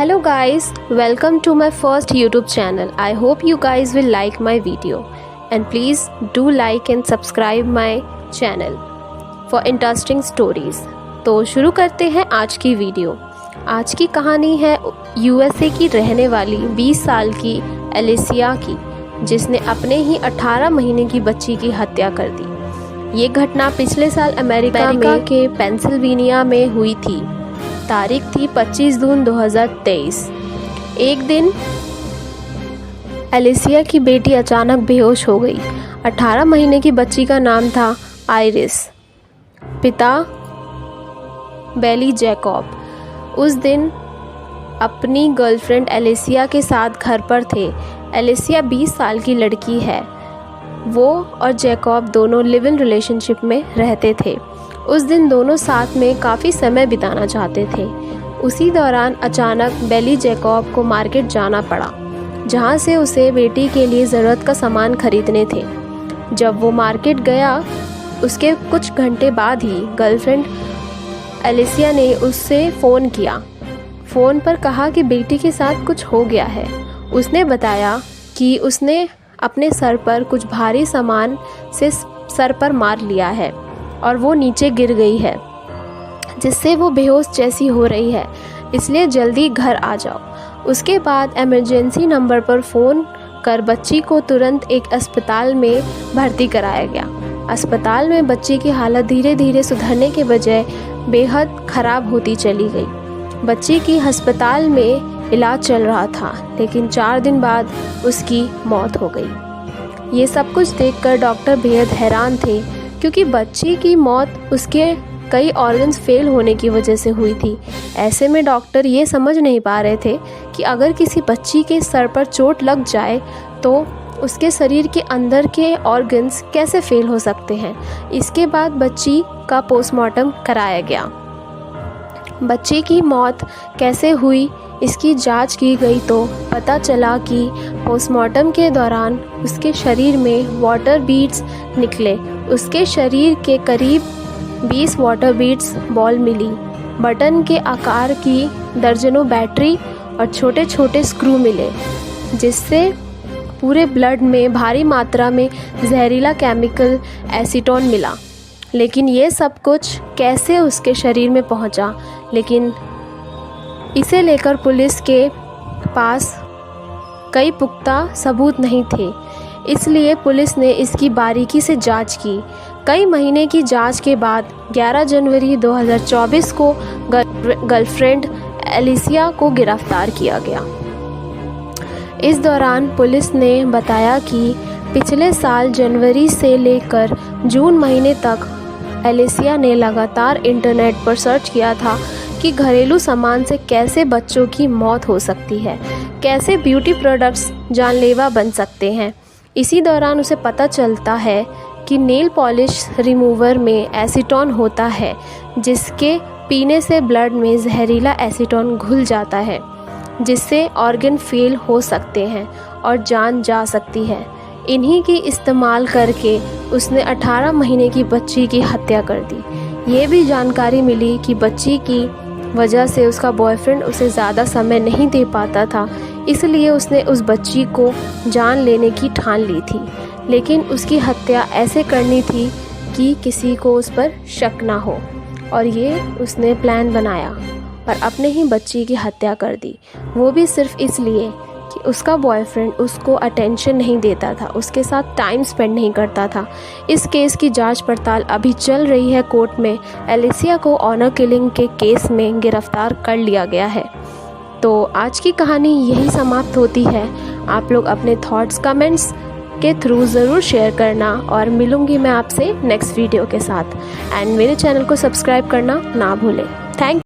Hello guys, welcome to my first YouTube channel. I hope you guys will like my video and please do like and subscribe my channel for interesting stories. तो शुरू करते हैं आज की video. आज की कहानी है USA की रहने वाली 20 साल की एलिसिया की, जिसने अपने ही 18 महीने की बच्ची की हत्या कर दी। ये घटना पिछले साल अमेरिका के पेंसिल्वेनिया में हुई थी। तारीख थी 25 जून 2023। एक दिन एलिसिया की बेटी अचानक बेहोश हो गई। 18 महीने की बच्ची का नाम था आइरिस। पिता बेली जैकब उस दिन अपनी गर्लफ्रेंड एलिसिया के साथ घर पर थे। एलिसिया 20 साल की लड़की है। वो और जैकब दोनों लिव इन रिलेशनशिप में रहते थे। उस दिन दोनों साथ में काफ़ी समय बिताना चाहते थे। उसी दौरान अचानक बेली जैकब को मार्केट जाना पड़ा, जहाँ से उसे बेटी के लिए ज़रूरत का सामान खरीदने थे। जब वो मार्केट गया, उसके कुछ घंटे बाद ही गर्लफ्रेंड एलिसिया ने उससे फ़ोन किया। फ़ोन पर कहा कि बेटी के साथ कुछ हो गया है। उसने बताया कि उसने अपने सर पर कुछ भारी सामान से सर पर मार लिया है और वो नीचे गिर गई है, जिससे वो बेहोश जैसी हो रही है, इसलिए जल्दी घर आ जाओ। उसके बाद इमरजेंसी नंबर पर फ़ोन कर बच्ची को तुरंत एक अस्पताल में भर्ती कराया गया। अस्पताल में बच्ची की हालत धीरे धीरे सुधरने के बजाय बेहद ख़राब होती चली गई। बच्ची की अस्पताल में इलाज चल रहा था, लेकिन 4 दिन बाद उसकी मौत हो गई। ये सब कुछ देखकर डॉक्टर बेहद हैरान थे, क्योंकि बच्ची की मौत उसके कई ऑर्गन्स फेल होने की वजह से हुई थी। ऐसे में डॉक्टर ये समझ नहीं पा रहे थे कि अगर किसी बच्ची के सर पर चोट लग जाए तो उसके शरीर के अंदर के ऑर्गन्स कैसे फेल हो सकते हैं। इसके बाद बच्ची का पोस्टमार्टम कराया गया। बच्ची की मौत कैसे हुई, इसकी जांच की गई तो पता चला कि पोस्टमार्टम के दौरान उसके शरीर में वाटर बीड्स निकले। उसके शरीर के करीब 20 वाटर बीड्स बॉल मिली। बटन के आकार की दर्जनों बैटरी और छोटे छोटे स्क्रू मिले, जिससे पूरे ब्लड में भारी मात्रा में जहरीला केमिकल एसीटोन मिला। लेकिन ये सब कुछ कैसे उसके शरीर में पहुंचा, लेकिन इसे लेकर पुलिस के पास कई पुख्ता सबूत नहीं थे, इसलिए पुलिस ने इसकी बारीकी से जांच की। कई महीने की जांच के बाद 11 जनवरी 2024 को गर्लफ्रेंड एलिसिया को गिरफ्तार किया गया। इस दौरान पुलिस ने बताया कि पिछले साल जनवरी से लेकर जून महीने तक एलिसिया ने लगातार इंटरनेट पर सर्च किया था कि घरेलू सामान से कैसे बच्चों की मौत हो सकती है, कैसे ब्यूटी प्रोडक्ट्स जानलेवा बन सकते हैं। इसी दौरान उसे पता चलता है कि नेल पॉलिश रिमूवर में एसीटोन होता है, जिसके पीने से ब्लड में जहरीला एसीटोन घुल जाता है, जिससे ऑर्गन फेल हो सकते हैं और जान जा सकती है। इन्हीं की इस्तेमाल करके उसने 18 महीने की बच्ची की हत्या कर दी। ये भी जानकारी मिली कि बच्ची की वजह से उसका बॉयफ्रेंड उसे ज़्यादा समय नहीं दे पाता था, इसलिए उसने उस बच्ची को जान लेने की ठान ली थी। लेकिन उसकी हत्या ऐसे करनी थी कि किसी को उस पर शक ना हो, और ये उसने प्लान बनाया और अपने ही बच्ची की हत्या कर दी। वो भी सिर्फ इसलिए कि उसका बॉयफ्रेंड उसको अटेंशन नहीं देता था, उसके साथ टाइम स्पेंड नहीं करता था। इस केस की जांच पड़ताल अभी चल रही है कोर्ट में। एलिसिया को ऑनर किलिंग के केस में गिरफ्तार कर लिया गया है। तो आज की कहानी यही समाप्त होती है। आप लोग अपने थॉट्स कमेंट्स के थ्रू ज़रूर शेयर करना, और मिलूँगी मैं आपसे नेक्स्ट वीडियो के साथ। एंड मेरे चैनल को सब्सक्राइब करना ना भूलें। थैंक